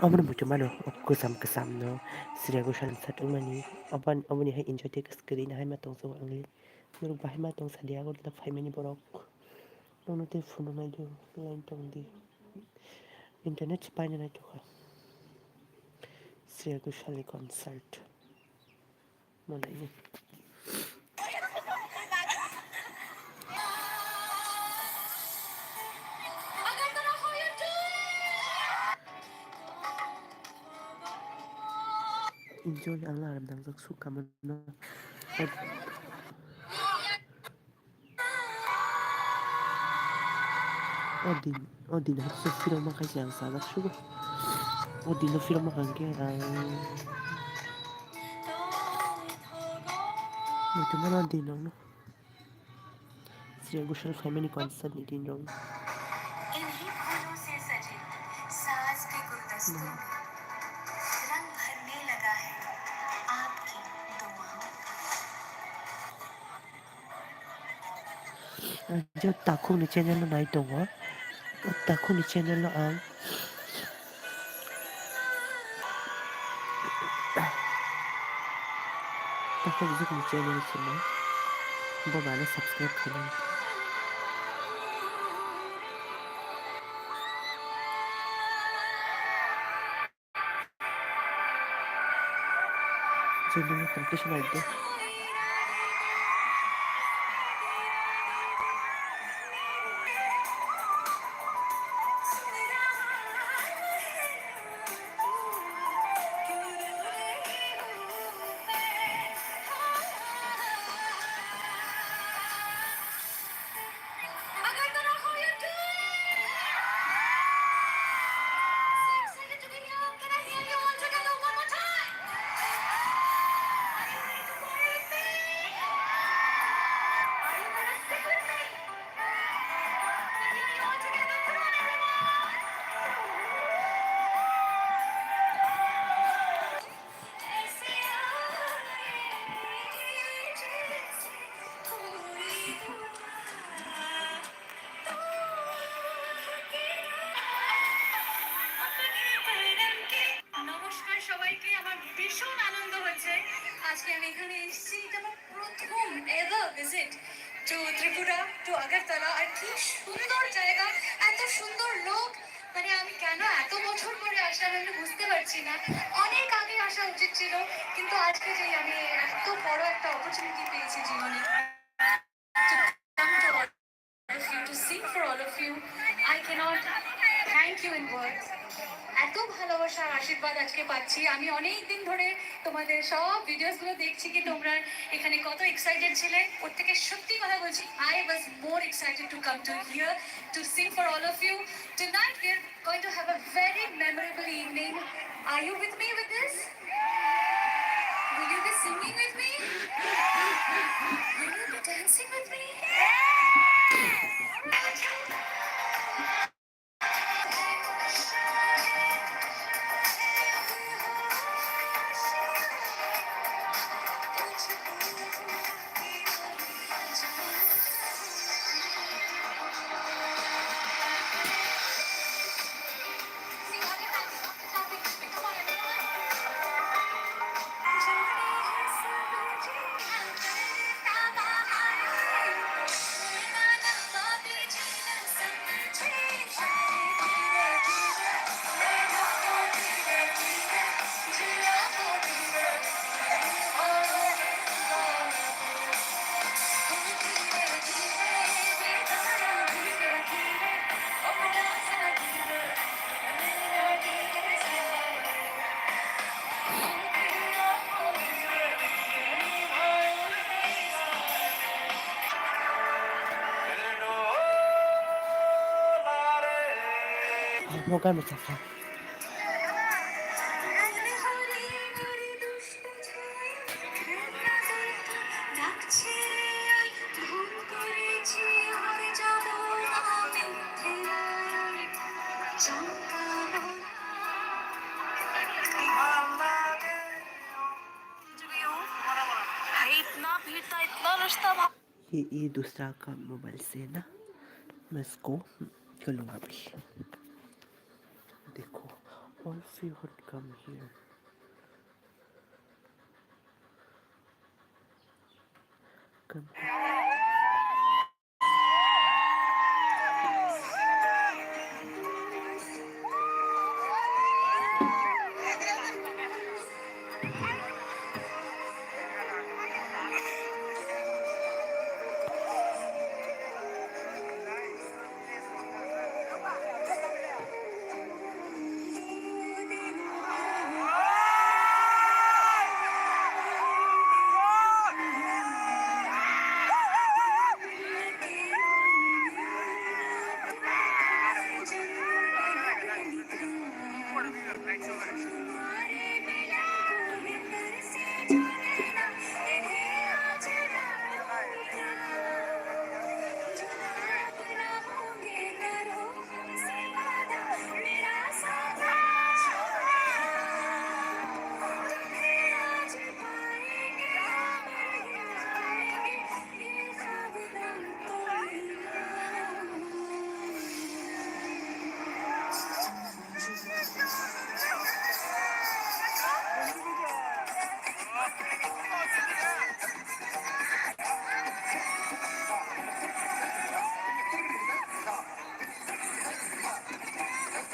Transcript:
Amana mucho malo, kusam kasam no, Sri Goshan Satung Mani, Abani hai enjoy take a screen, hai matong so angli, Muruk Bahi matong Sadiago, the 5 minute borok. No, not the phone I do, line tong the internet spine and I took her. Sri Goshali concert. Monday. Enjoy alarm dang zak suka mana. Odin hat sa film makasih ang salak suga. Odin na film makangke ang ito mana Odin ang no. Sri Goshal family concert ni din dong. इन्हीं फूलों से सजे साज के गुलदस्तों में रंग भरने लगा है आपकी दुआओं Diyo tako ni channel na ito nga. Tako ni channel na ang tako ni channel sila. Baba na subscribe ka lang. Channel na completion na ito. अगर तो रखो you do so excited to be here can I hear you all together one more time are you ready to party with me are you gonna stick with me can I hear you all together come on নমস্কার সবাইকে আমার ভীষণ আনন্দ হচ্ছে আজকে আমি এখানে এসেছি এটা আমার প্রথম ever visit to Tripura to Agartala আর কি সুন্দর জায়গা এত সুন্দর লোক মানে আমি কেন এত বছর পরে আসলাম আমি বুঝতে পারছি না অনেক আগে আসা উচিত ছিল কিন্তু আজকে যে আমি এত বড় একটা অপরচুনিটি পেয়েছি জীবনে come to all of you to sing for all of you I cannot thank you in words এত ভালোবাসার আশীর্বাদ আজকে পাচ্ছি আমি অনেক দিন ধরে তোমাদের সব ভিডিওসগুলো দেখছি কি তোমরা এখানে কত এক্সাইটেড ছিলে ওর থেকে সত্যি কথা বলছি I was more excited to come to here to sing for all of you tonight we are going to have a very memorable evening are you with me with this Will you be singing with me? Will you be dancing with me? Moga mo sa इतना भीड़ था इतना रास्ता ये दूसरा का mobile से ना मैं इसको खोलूँगा अभी देखो Also, you would come here. Come here.